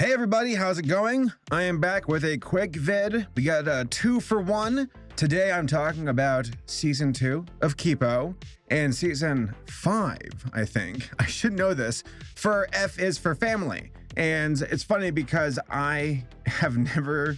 Hey everybody, how's it going? I am back with a quick vid. We got a 2-for-1. Today I'm talking about season 2 of Kipo and season 5, I think. I should know this. For F is for family. And it's funny because I have never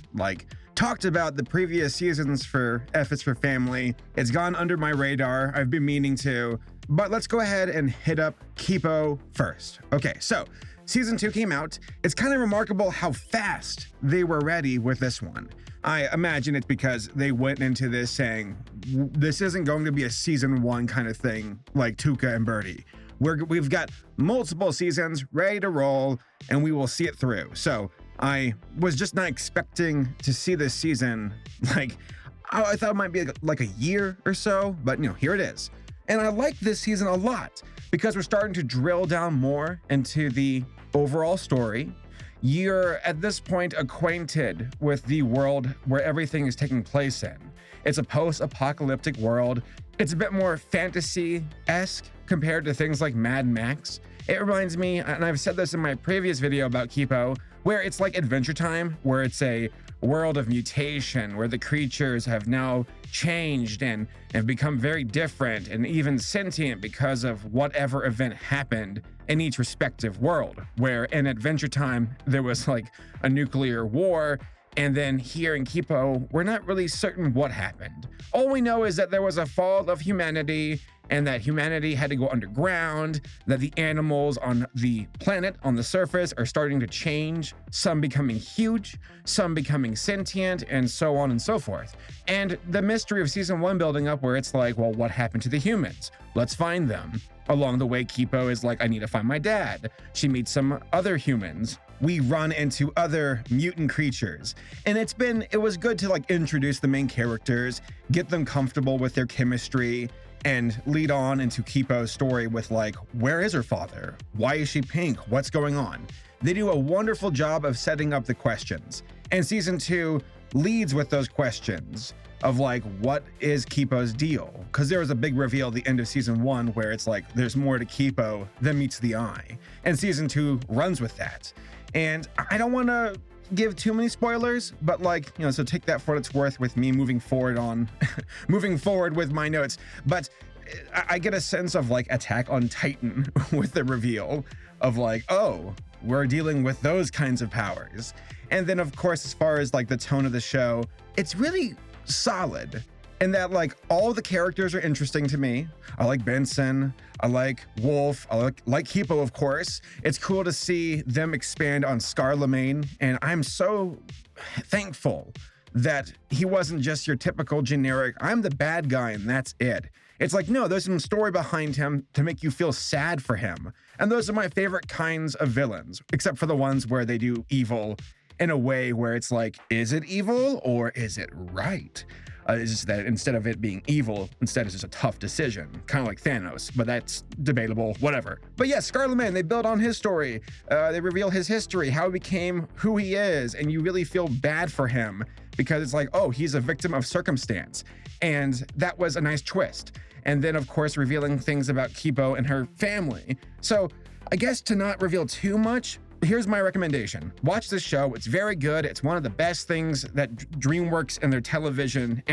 talked about the previous seasons for F is for family. It's gone under my radar. I've been meaning to, but let's go ahead and hit up Kipo first. Okay, so Season 2 came out. It's kind of remarkable how fast they were ready with this one. I imagine it's because they went into this saying, this isn't going to be a season 1 kind of thing like Tuca and Birdie. We've got multiple seasons ready to roll and we will see it through. So I was just not expecting to see this season. I thought it might be like a year or so, but here it is. And I like this season a lot because we're starting to drill down more into the overall story. You're at this point acquainted with the world where everything is taking place in. It's a post-apocalyptic world. It's a bit more fantasy-esque compared to things like Mad Max. It reminds me, and I've said this in my previous video about Kipo, where it's like Adventure Time, where it's a world of mutation, where the creatures have now changed and become very different and even sentient because of whatever event happened in each respective world. Where in Adventure Time, there was like a nuclear war, and then here in Kipo, we're not really certain what happened. All we know is that there was a fall of humanity and that humanity had to go underground, that the animals on the planet, on the surface, are starting to change, some becoming huge, some becoming sentient, and so on and so forth. And the mystery of season 1 building up where it's like, well, what happened to the humans? Let's find them. Along the way, Kipo is like, I need to find my dad. She meets some other humans. We run into other mutant creatures. And it was good to introduce the main characters, get them comfortable with their chemistry, and lead on into Kipo's story with where is her father? Why is she pink? What's going on? They do a wonderful job of setting up the questions. And season 2 leads with those questions of what is Kipo's deal? Because there was a big reveal at the end of season 1 where it's there's more to Kipo than meets the eye. And season 2 runs with that. And I don't want to give too many spoilers, but so take that for what it's worth with me moving forward with my notes. But I get a sense of Attack on Titan with the reveal of oh, we're dealing with those kinds of powers. And then of course, as far as the tone of the show, it's really solid in that all the characters are interesting to me. I like Benson, I like Wolf, I like Kipo, of course. It's cool to see them expand on Scarlemagne, and I'm so thankful that he wasn't just your typical generic, I'm the bad guy and that's it. It's no, there's some story behind him to make you feel sad for him. And those are my favorite kinds of villains, except for the ones where they do evil in a way where it's is it evil or is it right? It's just that instead of it being evil, instead it's just a tough decision, kind of like Thanos, but that's debatable, whatever. But yeah, Scarlemagne, they build on his story. They reveal his history, how he became who he is, and you really feel bad for him because it's oh, he's a victim of circumstance. And that was a nice twist. And then of course, revealing things about Kipo and her family. So I guess to not reveal too much, here's my recommendation. Watch this show. It's very good. It's one of the best things that DreamWorks and their television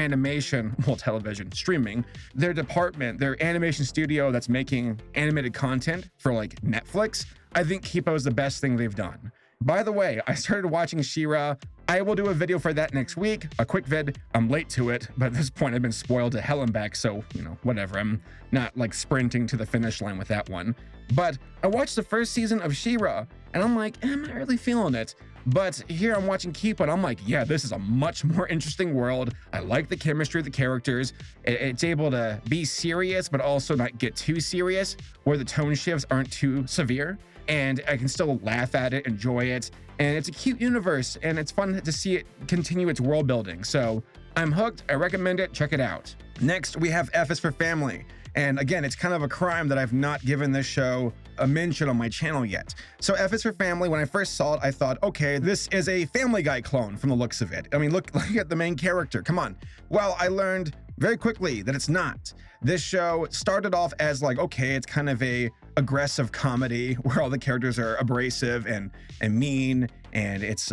streaming, their department, their animation studio that's making animated content for Netflix. I think Kipo is the best thing they've done. By the way, I started watching She-Ra. I will do a video for that next week, a quick vid. I'm late to it, but at this point I've been spoiled to hell and back, so, whatever. I'm not sprinting to the finish line with that one. But I watched the first season of She-Ra, and I'm I'm not really feeling it. But here I'm watching Kipo, and I'm yeah, this is a much more interesting world. I like the chemistry of the characters. It's able to be serious, but also not get too serious, where the tone shifts aren't too severe. And I can still laugh at it, enjoy it. And it's a cute universe, and it's fun to see it continue its world building. So I'm hooked. I recommend it. Check it out. Next, we have F is for Family. And again, it's kind of a crime that I've not given this show a mention on my channel yet. So F is for Family, when I first saw it, I thought, okay, this is a Family Guy clone from the looks of it. I mean, look at the main character, come on. Well, I learned very quickly that it's not. This show started off as okay, it's kind of a aggressive comedy where all the characters are abrasive and mean and it's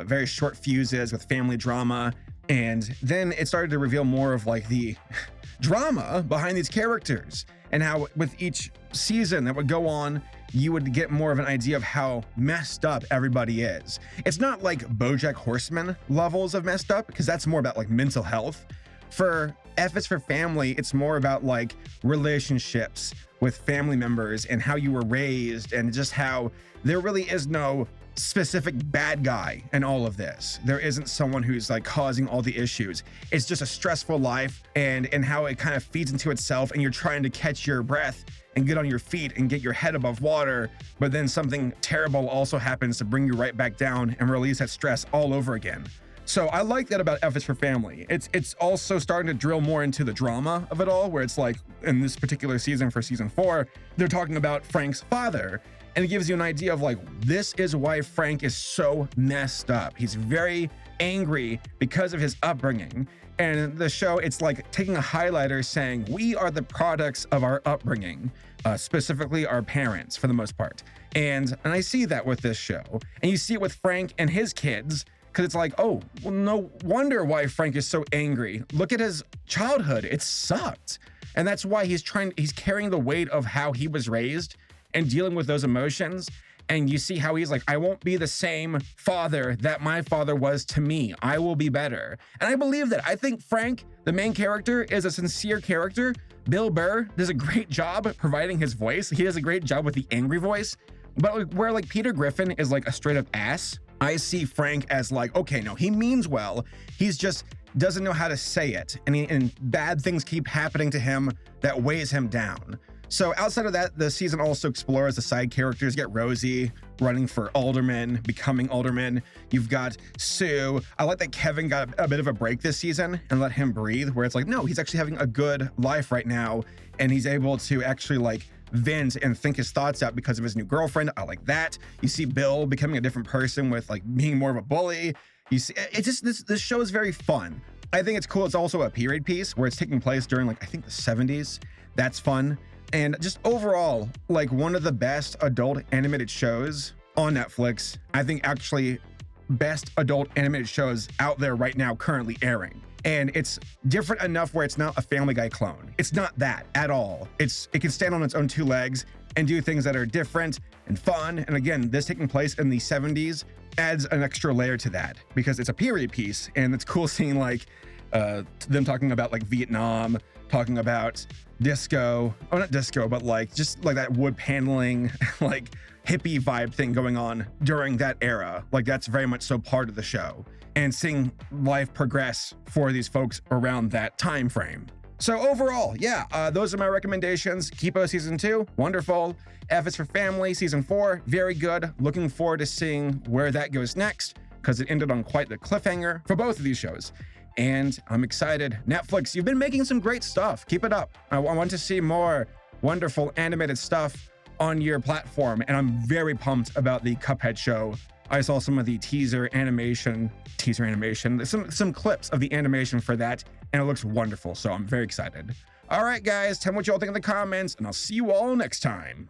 very short fuses with family drama. And then it started to reveal more of like the drama behind these characters, and how with each season that would go on, you would get more of an idea of how messed up everybody is. It's not like BoJack Horseman levels of messed up, because that's more about like mental health. For F is for Family, it's more about like relationships with family members and how you were raised, and just how there really is no specific bad guy in all of this. There isn't someone who's like causing all the issues. It's just a stressful life, and how it kind of feeds into itself, and you're trying to catch your breath and get on your feet and get your head above water, but then something terrible also happens to bring you right back down and release that stress all over again. So I like that about F is for Family. It's also starting to drill more into the drama of it all, where it's like in this particular season, for season 4, they're talking about Frank's father, and it gives you an idea of like, this is why Frank is so messed up. He's very angry because of his upbringing. And the show, it's like taking a highlighter saying, we are the products of our upbringing, specifically our parents for the most part. And I see that with this show. And you see it with Frank and his kids, because it's like, oh, well, no wonder why Frank is so angry. Look at his childhood. It sucked. And that's why he's carrying the weight of how he was raised and dealing with those emotions. And you see how he's like, I won't be the same father that my father was to me. I will be better. And I believe that. I think Frank, the main character, is a sincere character. Bill Burr does a great job providing his voice. He does a great job with the angry voice. But where like Peter Griffin is like a straight up ass, I see Frank as like, okay, no, he means well. He's just doesn't know how to say it. And bad things keep happening to him that weighs him down. So outside of that, the season also explores the side characters. You get Rosie running for alderman, becoming alderman. You've got Sue. I like that Kevin got a bit of a break this season and let him breathe, where it's like, no, he's actually having a good life right now. And he's able to actually like vent and think his thoughts out because of his new girlfriend. I like that. You see Bill becoming a different person with like being more of a bully. You see, it's just, this show is very fun. I think it's cool. It's also a period piece where it's taking place during like, I think the 70s. That's fun. And just overall, like one of the best adult animated shows on Netflix. I think actually best adult animated shows out there right now currently airing. And it's different enough where it's not a Family Guy clone. It's not that at all. It can stand on its own 2 legs and do things that are different and fun. And again, this taking place in the 70s adds an extra layer to that, because it's a period piece, and it's cool seeing like them talking about like Vietnam, talking about disco, oh not disco, but like just like that wood paneling, like hippie vibe thing going on during that era. Like that's very much so part of the show, and seeing life progress for these folks around that time frame. So overall, yeah, those are my recommendations. Kipo season 2, wonderful. F is for Family season 4, very good. Looking forward to seeing where that goes next, because it ended on quite the cliffhanger for both of these shows. And I'm excited. Netflix, you've been making some great stuff. Keep it up. I want to see more wonderful animated stuff on your platform, and I'm very pumped about the Cuphead show. I saw some of the teaser animation, some clips of the animation for that, and it looks wonderful, so I'm very excited. All right, guys, tell me what you all think in the comments, and I'll see you all next time.